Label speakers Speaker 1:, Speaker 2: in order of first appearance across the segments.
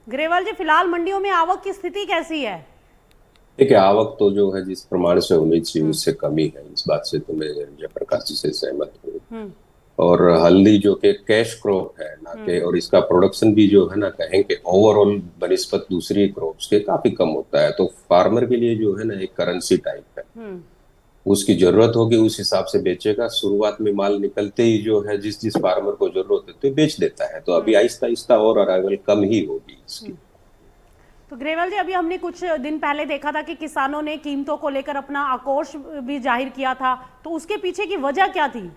Speaker 1: ग्रेवाल जी, फिलहाल मंडियों में आवक की स्थिति कैसी है?
Speaker 2: देखिए, आवक तो जो है जिस प्रमाण से होनी चाहिए उससे कमी है। इस बात से तो मैं जयप्रकाश जी से सहमत हूँ।
Speaker 1: हम्म।
Speaker 2: और हल्दी जो कि कैश क्रॉप है ना के,
Speaker 1: हम्म।
Speaker 2: और इसका प्रोडक्शन भी जो है ना कहें कि ओवरऑल बनिस्पत दूसरी क्रॉप्स के काफी कम होता है। तो फार्मर के लिए जो है ना एक करेंसी टाइप है।
Speaker 1: हम्म।
Speaker 2: उसकी जरूरत होगी उस हिसाब से बेचेगा। शुरुआत में माल निकलते ही जो है जिस जिस फार्मर को जरूरत है तो बेच देता है। तो अभी
Speaker 1: हम्म।
Speaker 2: आहिस्ता आहिस्ता और अराइवल कम ही होगी इसकी।
Speaker 1: हम्म। तो ग्रेवाल जी, अभी हमने कुछ दिन पहले देखा था कि किसानों ने कीमतों को लेकर अपना आक्रोश भी जाहिर किया था, तो उसके पीछे की वजह क्या थी?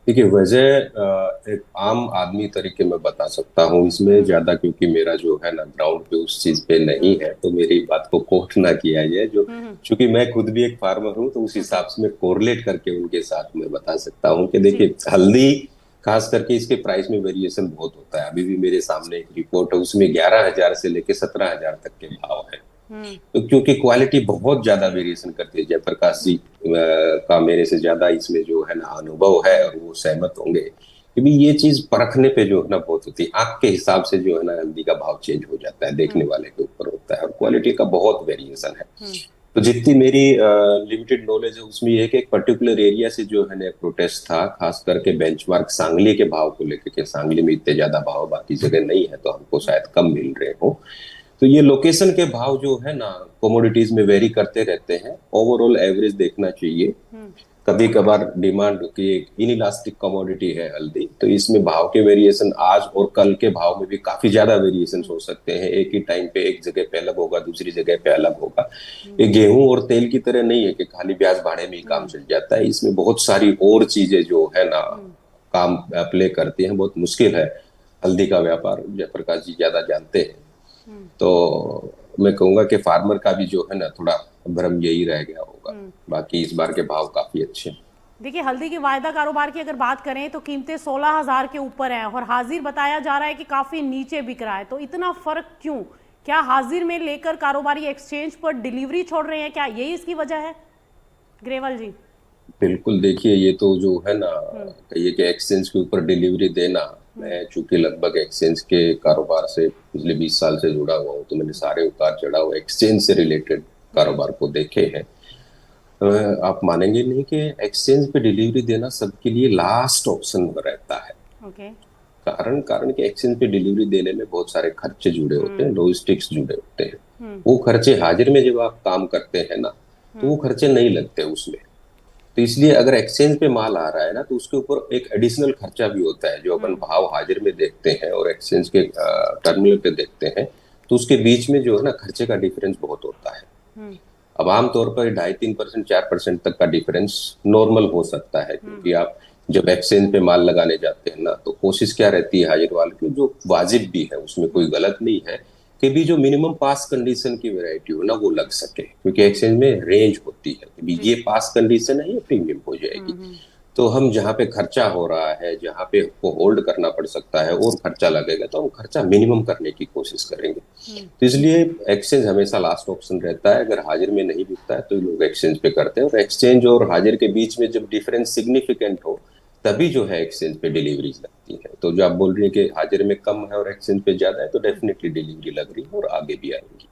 Speaker 2: देखिए, वजह एक आम आदमी तरीके में बता सकता हूँ इसमें
Speaker 1: हम्म।
Speaker 2: ज्यादा, क्योंकि मेरा जो है ना ग्राउंड पे उस चीज पे नहीं
Speaker 1: हम्म।
Speaker 2: है, तो मेरी बात को कोट ना किया जाए। जो
Speaker 1: हम्म।
Speaker 2: चूंकि मैं खुद भी एक फार्मर हूँ तो उस
Speaker 1: हम्म।
Speaker 2: हिसाब से मैं कोरिलेट करके उनके साथ में बता सकता हूँ कि
Speaker 1: जी।
Speaker 2: देखिए, हल्दी खास करके इसके प्राइस में वेरिएशन बहुत होता है। अभी भी मेरे सामने एक रिपोर्ट है, उसमें 11,000 से लेके 17,000 तक के भाव है।
Speaker 1: हम्म।
Speaker 2: तो क्योंकि क्वालिटी बहुत ज्यादा वेरिएशन करती है, जयप्रकाश जी का मेरे से ज्यादा इसमें जो है ना अनुभव है
Speaker 1: हम्म।
Speaker 2: और वो सहमत होंगे, क्योंकि ये चीज परखने पे जो है ना बहुत होती है। आंख के हिसाब से जो है ना हल्दी का भाव चेंज हो जाता है, देखने
Speaker 1: हम्म।
Speaker 2: वाले के ऊपर होता है, और क्वालिटी का बहुत वेरिएशन है।
Speaker 1: हम्म।
Speaker 2: तो जितनी मेरी लिमिटेड नॉलेज है उसमें ये है कि एक पर्टिकुलर एरिया से जो है ना प्रोटेस्ट था, खास करके बेंचमार्क सांगली के भाव को लेकर के। सांगली में इतने ज्यादा भाव बाकी जगह नहीं है तो हमको शायद कम मिल रहे हो। तो ये लोकेशन के भाव जो है ना कोमोडिटीज में वेरी करते रहते हैं। ओवरऑल एवरेज देखना चाहिए।
Speaker 1: हम्म।
Speaker 2: कभी कभार डिमांड की एक इनइलास्टिक कमोडिटी है हल्दी, तो इसमें भाव के वेरिएशन आज और कल के भाव में भी काफी ज्यादा वेरिएशन
Speaker 1: हम्म।
Speaker 2: हो सकते हैं। एक ही टाइम पे एक जगह पे अलग होगा, दूसरी जगह पे अलग होगा।
Speaker 1: हम्म।
Speaker 2: ये गेहूं और तेल की तरह नहीं है कि खाली ब्याज भाड़े में ही काम
Speaker 1: हम्म।
Speaker 2: चल जाता है। इसमें बहुत सारी और चीजें जो है ना
Speaker 1: हम्म।
Speaker 2: काम प्ले करती हैं। बहुत मुश्किल है हल्दी का व्यापार, जयप्रकाश जी ज्यादा जानते हैं।
Speaker 1: हम्म।
Speaker 2: तो मैं कहूंगा कि फार्मर का भी जो है ना थोड़ा भ्रम यही रह गया होगा।
Speaker 1: हम्म।
Speaker 2: बाकी इस बार के भाव काफी अच्छे हैं।
Speaker 1: देखिए, हल्दी के वायदा कारोबार की अगर बात करें तो कीमतें 16,000 के ऊपर हैं और हाजिर बताया जा रहा है कि काफ़ी नीचे बिक रहा है। तो इतना फ़र्क क्यों? क्या हाजिर में लेकर कारोबारी एक्सचेंज पर डिलीवरी छोड़ रहे हैं? क्या यही इसकी वजह है, ग्रेवाल जी?
Speaker 2: बिल्कुल, देखिए ये तो जो है ना
Speaker 1: हम्म।
Speaker 2: कहिए कि एक्सचेंज के ऊपर डिलीवरी देना।
Speaker 1: हम्म।
Speaker 2: मैं चूंकि लगभग एक्सचेंज के कारोबार से पिछले 20 साल से जुड़ा हुआ हूँ, तो मैंने सारे उतार चढ़ाव एक्सचेंज से रिलेटेड
Speaker 1: हम्म।
Speaker 2: कारोबार को देखे हैं। आप मानेंगे नहीं कि एक्सचेंज पे डिलीवरी देना सबके लिए लास्ट ऑप्शन रहता है।
Speaker 1: ओके।
Speaker 2: कारण कारण कि एक्सचेंज पे डिलीवरी देने में बहुत सारे खर्चे जुड़े होते हैं,
Speaker 1: हम्म।
Speaker 2: लॉजिस्टिक्स जुड़े होते हैं।
Speaker 1: हम्म।
Speaker 2: वो खर्चे हाजिर में जब आप काम करते हैं ना, तो वो
Speaker 1: हम्म।
Speaker 2: खर्चे नहीं लगते उसमें। तो इसलिए अगर एक्सचेंज पे माल आ रहा है ना तो उसके ऊपर एक एडिशनल खर्चा भी होता है जो अपन
Speaker 1: हम्म।
Speaker 2: भाव हाजिर में देखते हैं और एक्सचेंज के टर्मिनल पे देखते हैं। तो उसके बीच में जो है ना खर्चे का डिफरेंस बहुत होता है।
Speaker 1: हम्म।
Speaker 2: अब आमतौर पर 2.5-3% 4% तक का डिफरेंस नॉर्मल हो सकता है,
Speaker 1: हम्म।
Speaker 2: क्योंकि आप जब एक्सचेंज पे माल लगाने जाते हैं ना तो कोशिश क्या रहती है हाजिर वाले की, जो वाजिब भी है उसमें कोई
Speaker 1: हम्म।
Speaker 2: गलत नहीं है, कि भी जो मिनिमम पास कंडीशन की वैरायटी हो ना वो लग सके, क्योंकि एक्सचेंज में रेंज होती है कि भी
Speaker 1: जी।
Speaker 2: ये पास कंडीशन है, ये प्रीमियम हो जाएगी।
Speaker 1: हम्म।
Speaker 2: तो हम जहाँ पे खर्चा हो रहा है, जहाँ पे आपको होल्ड करना पड़ सकता है और खर्चा लगेगा, तो हम खर्चा मिनिमम करने की कोशिश करेंगे।
Speaker 1: हम्म।
Speaker 2: तो इसलिए एक्सचेंज हमेशा लास्ट ऑप्शन रहता है। अगर हाजिर में नहीं बिकता है तो लोग एक्सचेंज पे करते हैं, और एक्सचेंज और हाजिर के बीच में जब डिफरेंस सिग्निफिकेंट हो तभी जो है एक्सचेंज पे डिलीवरीज लगती है। तो जो आप बोल रही है कि हाजिर में कम है और एक्सचेंज पे ज्यादा है, तो
Speaker 1: हम्म।
Speaker 2: डेफिनेटली डिलीवरी लग रही है और आगे भी आएंगी।